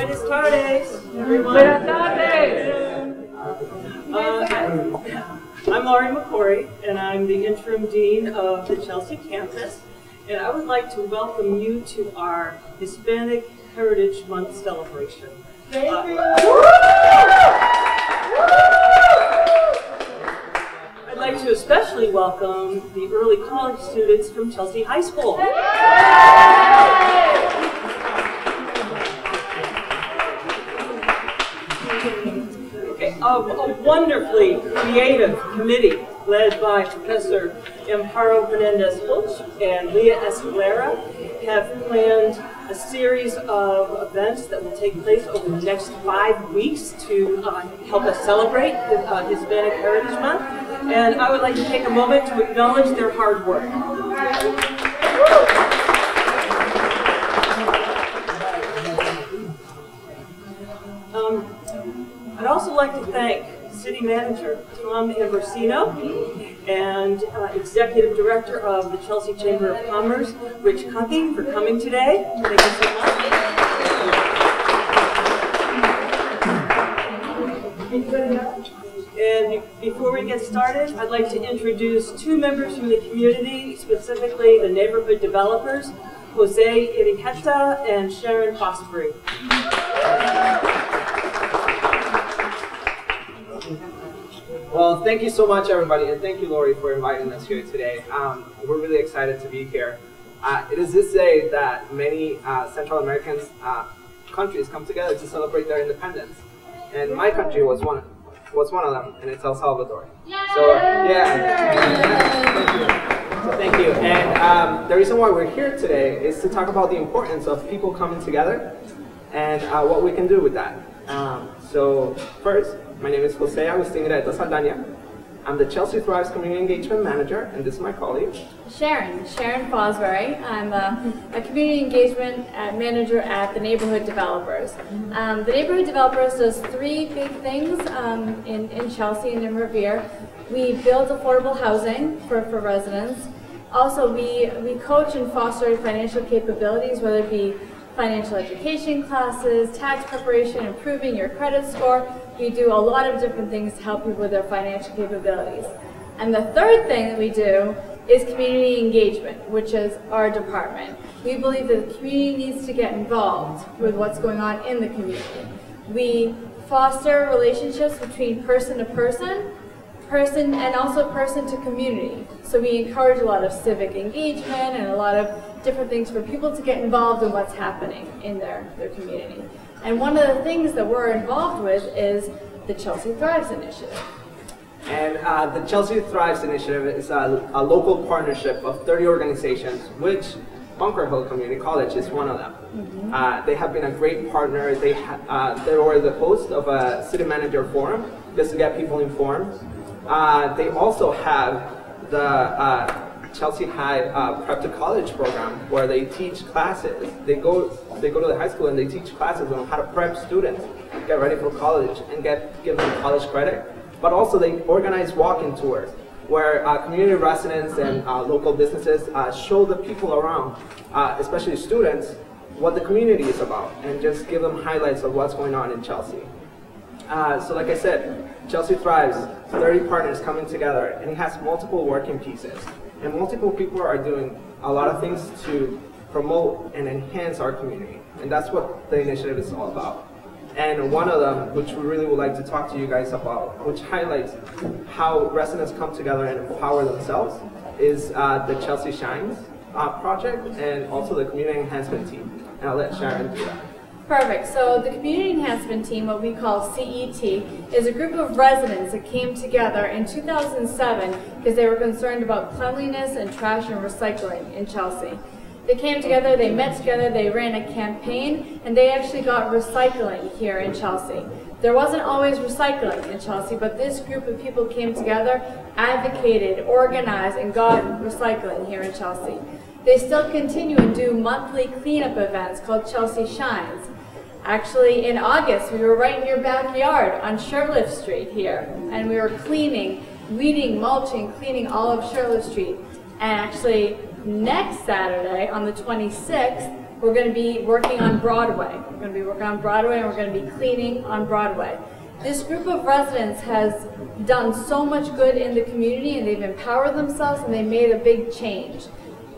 Buenas tardes, everyone. Buenas tardes. I'm Laurie McCory, and I'm the interim dean of the Chelsea campus. And I would like to welcome you to our Hispanic Heritage Month celebration. Thank you. I'd like to especially welcome the early college students from Chelsea High School. Okay, a wonderfully creative committee led by Professor Amparo Fernandez-Pulch and Leah Escalera have planned a series of events that will take place over the next 5 weeks to help us celebrate the Hispanic Heritage Month. And I would like to take a moment to acknowledge their hard work. I'd also like to thank City Manager Tom Ambrosino and Executive Director of the Chelsea Chamber of Commerce, Rich Cucking, for coming today. Thank you so much. And before we get started, I'd like to introduce two members from the community, specifically the neighborhood developers, Jose Iriqueta and Sharon Fosbury. Well, thank you so much, everybody, and thank you, Lori, for inviting us here today. We're really excited to be here. It is this day that many Central American countries come together to celebrate their independence, and my country was one of them, and it's El Salvador. So, yeah. So thank you. And the reason why we're here today is to talk about the importance of people coming together and what we can do with that. So first, my name is Jose Agustin Greta Saldaña. I'm the Chelsea Thrives Community Engagement Manager, and this is my colleague. Sharon Fosbury. I'm a Community Engagement Manager at the Neighborhood Developers. The Neighborhood Developers does three big things in Chelsea and in Revere. We build affordable housing for residents. Also, we coach and foster financial capabilities, whether it be financial education classes, tax preparation, improving your credit score. We do a lot of different things to help people with their financial capabilities. And the third thing that we do is community engagement, which is our department. We believe that the community needs to get involved with what's going on in the community. We foster relationships between person to person, and also person to community. So we encourage a lot of civic engagement and a lot of different things for people to get involved in what's happening in their community. And one of the things that we're involved with is the Chelsea Thrives Initiative. And the Chelsea Thrives Initiative is a local partnership of 30 organizations, which Bunker Hill Community College is one of them. Mm-hmm. They have been a great partner. They were the host of a city manager forum just to get people informed. They also have the Chelsea High Prep to College program, where they teach classes. They go to the high school and they teach classes on how to prep students, get ready for college, and give them college credit. But also they organize walk-in tours, where community residents and local businesses show the people around, especially students, what the community is about, and just give them highlights of what's going on in Chelsea. So like I said, Chelsea Thrives, 30 partners coming together, and it has multiple working pieces. And multiple people are doing a lot of things to promote and enhance our community. And that's what the initiative is all about. And one of them, which we really would like to talk to you guys about, which highlights how residents come together and empower themselves, is the Chelsea Shines project, and also the community enhancement team. And I'll let Sharon do that. Perfect. So the Community Enhancement Team, what we call CET, is a group of residents that came together in 2007 because they were concerned about cleanliness and trash and recycling in Chelsea. They came together, they met together, they ran a campaign, and they actually got recycling here in Chelsea. There wasn't always recycling in Chelsea, but this group of people came together, advocated, organized, and got recycling here in Chelsea. They still continue and do monthly cleanup events called Chelsea Shines. Actually, in August, we were right in your backyard on Shirtlift Street here, and we were cleaning, weeding, mulching, cleaning all of Shirtlift Street. And actually, Next Saturday, on the 26th, we're going to be working on Broadway. We're going to be working on Broadway, and we're going to be cleaning on Broadway. This group of residents has done so much good in the community, and they've empowered themselves, and they made a big change.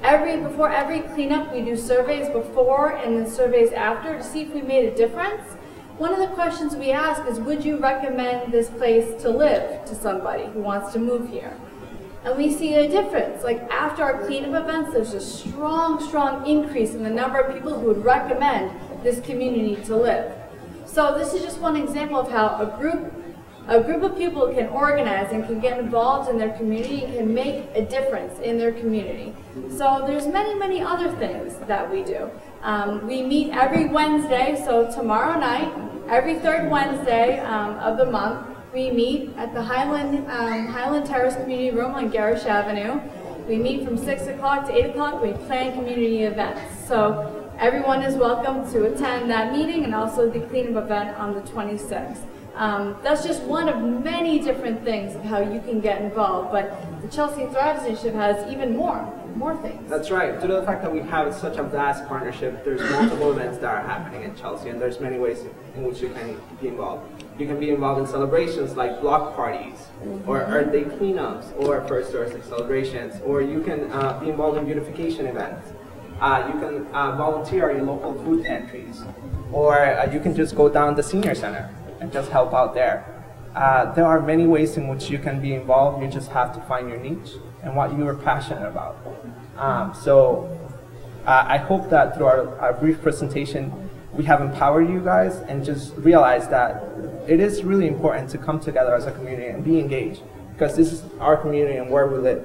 Before every cleanup, we do surveys before and then surveys after to see if we made a difference. One of the questions we ask is, would you recommend this place to live to somebody who wants to move here? And we see a difference. Like after our cleanup events, there's a strong increase in the number of people who would recommend this community to live. So this is just one example of how a group of people can organize and can get involved in their community and can make a difference in their community. So there's many other things that we do. We meet every Wednesday, so tomorrow night, every third Wednesday of the month, we meet at the Highland Terrace Community Room on Garish Avenue. We meet from 6 o'clock to 8 o'clock. We plan community events. So everyone is welcome to attend that meeting and also the cleanup event on the 26th. That's just one of many different things of how you can get involved, but the Chelsea Thrives Initiative has even more things. That's right. Due to the fact that we have such a vast partnership, there's multiple events that are happening in Chelsea, and there's many ways in which you can be involved. You can be involved in celebrations like block parties, or Earth Day cleanups, or First Thursday celebrations, or you can be involved in beautification events. You can volunteer in local food pantries, or you can just go down the senior center and just help out there. There are many ways in which you can be involved. You just have to find your niche and what you are passionate about. I hope that through our brief presentation, we have empowered you guys and just realize that it is really important to come together as a community and be engaged, because this is our community and where we live.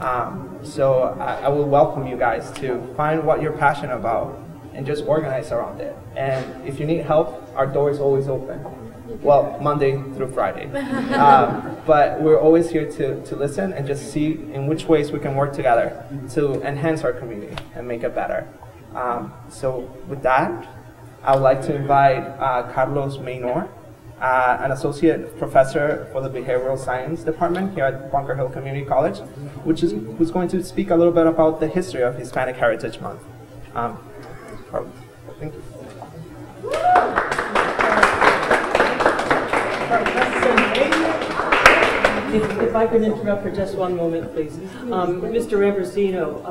I will welcome you guys to find what you're passionate about and just organize around it. And if you need help, our door is always open. Well, Monday through Friday. But we're always here to listen and just see in which ways we can work together to enhance our community and make it better. So with that, I would like to invite Carlos Maynor, an associate professor for the Behavioral Science Department here at Bunker Hill Community College, who's going to speak a little bit about the history of Hispanic Heritage Month. Carlos, thank you. If I could interrupt for just one moment, please. Mr. Ambrosino,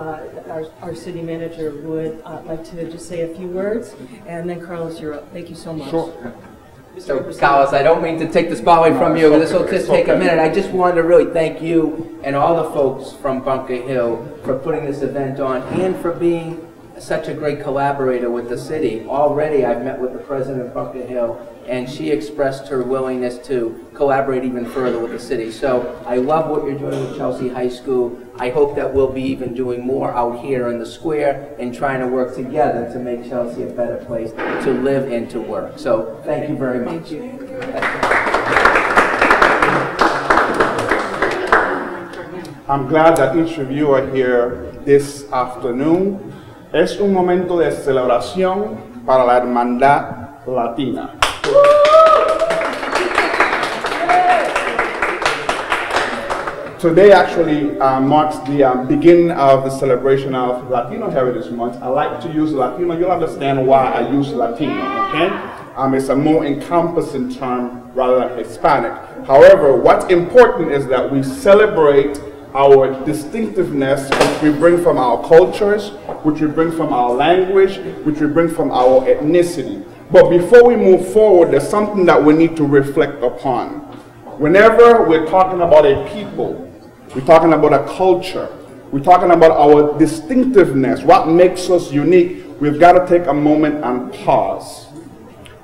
our city manager, would like to just say a few words, and then Carlos, you're up. Thank you so much. Sure. So, Carlos, I don't mean to take the spotlight from you. This will just take a minute. I just wanted to really thank you and all the folks from Bunker Hill for putting this event on and for being such a great collaborator with the city. Already, I've met with the president of Bunker Hill, and she expressed her willingness to collaborate even further with the city. So I love what you're doing with Chelsea High School. I hope that we'll be even doing more out here in the square and trying to work together to make Chelsea a better place to live and to work. So thank you very much. Thank you. I'm glad that each of you are here this afternoon. Es un momento de celebración para la hermandad latina. Today actually marks the beginning of the celebration of Latino Heritage Month. I like to use Latino. You'll understand why I use Latino, okay? It's a more encompassing term rather than Hispanic. However, what's important is that we celebrate our distinctiveness, which we bring from our cultures, which we bring from our language, which we bring from our ethnicity. But before we move forward, there's something that we need to reflect upon. Whenever we're talking about a people, we're talking about a culture, we're talking about our distinctiveness, what makes us unique, we've got to take a moment and pause.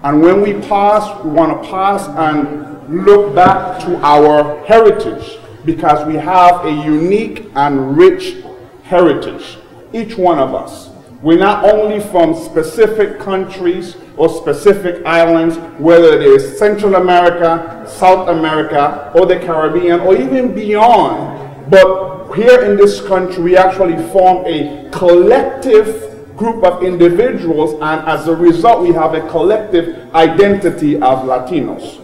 And when we pause, we want to pause and look back to our heritage, because we have a unique and rich heritage, each one of us. We're not only from specific countries or specific islands, whether it is Central America, South America, or the Caribbean, or even beyond. But here in this country, we actually form a collective group of individuals, and as a result, we have a collective identity of Latinos.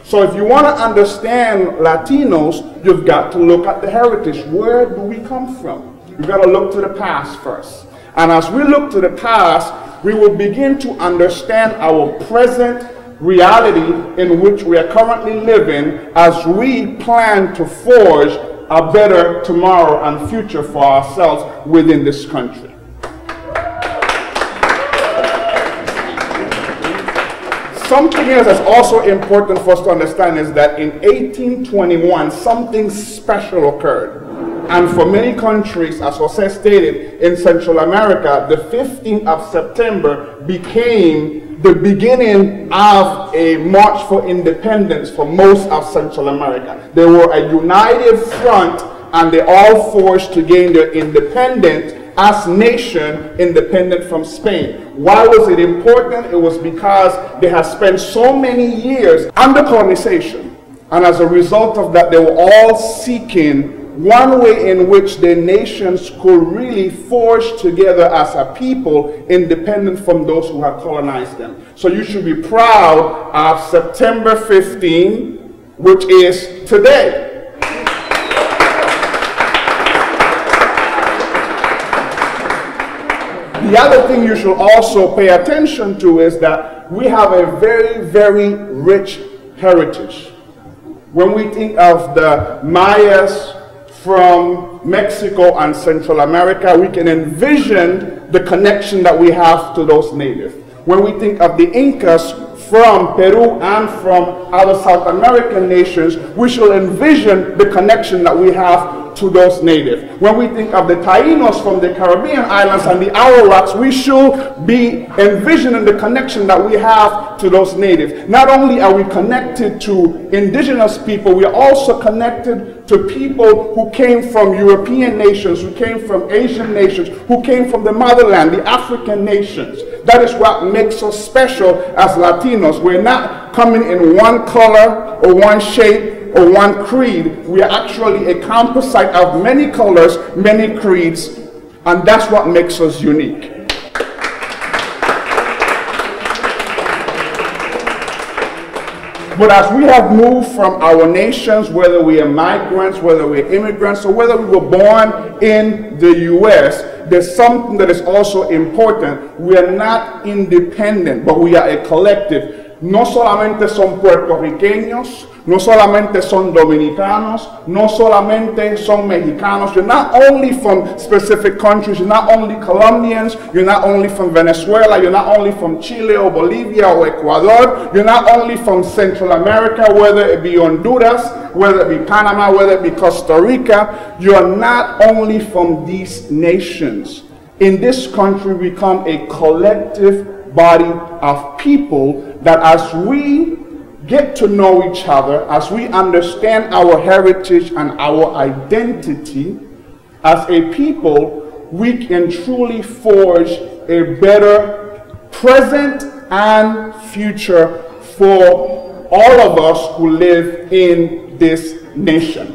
So if you want to understand Latinos, you've got to look at the heritage. Where do we come from? we've got to look to the past first. And as we look to the past, we will begin to understand our present reality in which we are currently living as we plan to forge a better tomorrow and future for ourselves within this country. Something else that's also important for us to understand is that in 1821, something special occurred. And for many countries, as Jose stated, in Central America, the 15th of September became the beginning of a march for independence for most of Central America. They were a united front, and they all forged to gain their independence as nation, independent from Spain. Why was it important? It was because they had spent so many years under colonization, and as a result of that, they were all seeking one way in which their nations could really forge together as a people, independent from those who had colonized them. So you should be proud of September 15, which is today. The other thing you should also pay attention to is that we have a very, very rich heritage. When we think of the Mayas from Mexico and Central America, we can envision the connection that we have to those natives. When we think of the Incas from Peru and from other South American nations, we shall envision the connection that we have to those natives. When we think of the Taínos from the Caribbean islands and the Arawaks, we should be envisioning the connection that we have to those natives. Not only are we connected to indigenous people, we are also connected to people who came from European nations, who came from Asian nations, who came from the motherland, the African nations. That is what makes us special as Latinos. We're not coming in one color or one shape or one creed. We are actually a composite of many colors, many creeds, and that's what makes us unique. But as we have moved from our nations, whether we are migrants, whether we are immigrants, or whether we were born in the U.S., there's something that is also important. We are not independent, but we are a collective. No solamente son puertorriqueños, no solamente son dominicanos, no solamente son mexicanos. You're not only from specific countries, you're not only Colombians, you're not only from Venezuela, you're not only from Chile or Bolivia or Ecuador, you're not only from Central America, whether it be Honduras, whether it be Panama, whether it be Costa Rica. You're not only from these nations. In this country, we become a collective body of people that as we get to know each other, as we understand our heritage and our identity, as a people, we can truly forge a better present and future for all of us who live in this nation.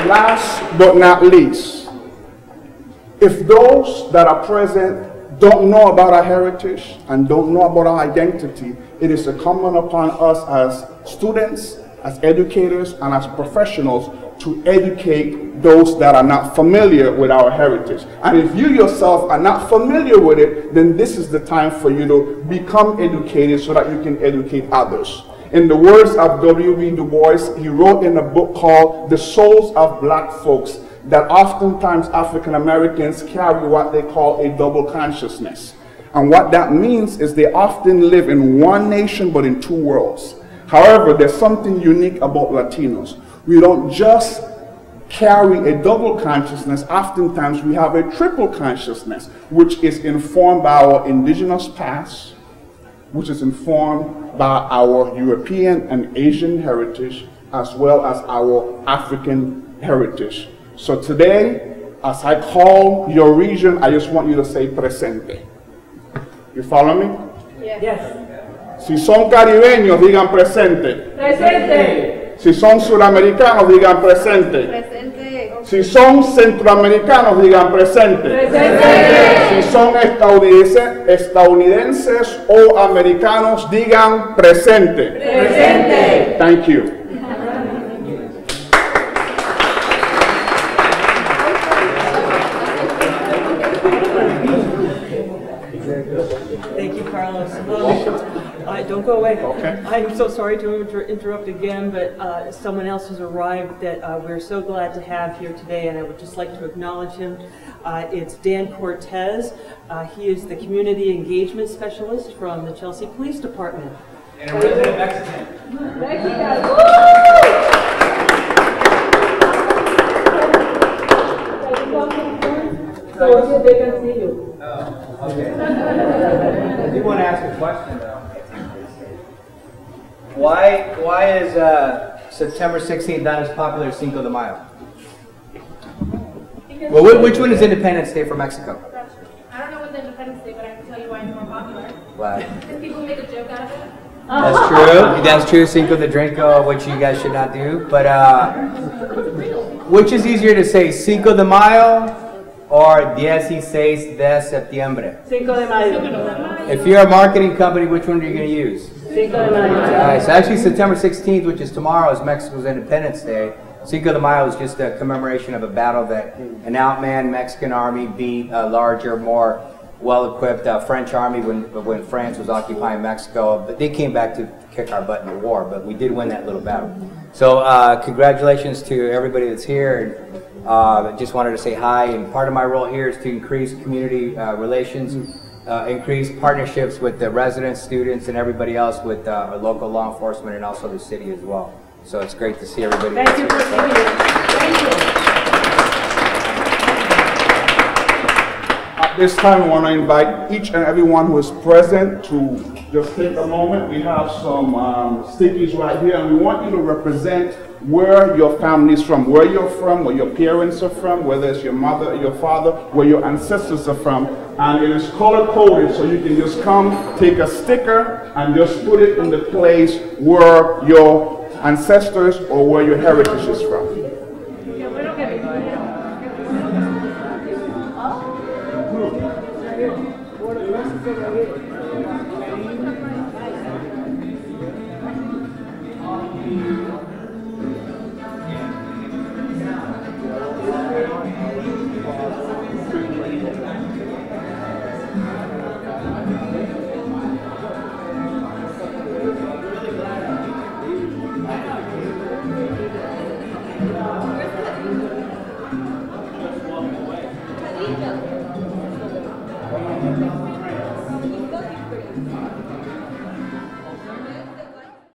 Last but not least, if those that are present don't know about our heritage and don't know about our identity, it is incumbent upon us as students, as educators, and as professionals to educate those that are not familiar with our heritage. And if you yourself are not familiar with it, then this is the time for you to become educated so that you can educate others. In the words of W.B. Du Bois, he wrote in a book called The Souls of Black Folks that oftentimes African Americans carry what they call a double consciousness. And what that means is they often live in one nation but in two worlds. However, there's something unique about Latinos. We don't just carry a double consciousness. Oftentimes we have a triple consciousness, which is informed by our indigenous past, which is informed by our European and Asian heritage, as well as our African heritage. So today, as I call your region, I just want you to say presente. You follow me? Yes. Si son caribeños, digan presente. Presente. Si son suramericanos, digan presente. Presente. Si son centroamericanos, digan presente. Presente. Si son estadounidenses o americanos, digan presente. Presente. Thank you. Thank you, Carlos. Don't go away. Okay. I'm so sorry to interrupt again, but someone else has arrived that we're so glad to have here today, and I would just like to acknowledge him. It's Dan Cortez. He is the Community Engagement Specialist from the Chelsea Police Department. And a resident Mexican. So they can see you. Oh, okay. I do want to ask a question, though. Why is September 16th not as popular as Cinco de Mayo? Well, which one is Independence Day for Mexico? I don't know what the Independence Day, but I can tell you why it's more popular. Why? Because people make a joke out of it. That's true. That's true. Cinco de Drinko, which you guys should not do. But which is easier to say, Cinco de Mayo or 16 de septiembre? Cinco de Mayo. If you're a marketing company, which one are you going to use? Cinco de Mayo. All right, so actually September 16th, which is tomorrow, is Mexico's Independence Day. Cinco de Mayo is just a commemoration of a battle that an outmanned Mexican army beat a larger, more well-equipped French army when France was occupying Mexico. But they came back to kick our butt in the war, but we did win that little battle. So congratulations to everybody that's here. I just wanted to say hi, and part of my role here is to increase community relations, increase partnerships with the residents, students, and everybody else with local law enforcement and also the city as well. So it's great to see everybody. Thank you for being here. Thank you. At this time, I want to invite each and everyone who is present to just take a moment. We have some stickies right here, and we want you to represent where your family is from, where you're from, where your parents are from, whether it's your mother or your father, where your ancestors are from. And it is color-coded, so you can just come, take a sticker, and just put it in the place where your ancestors or where your heritage is from.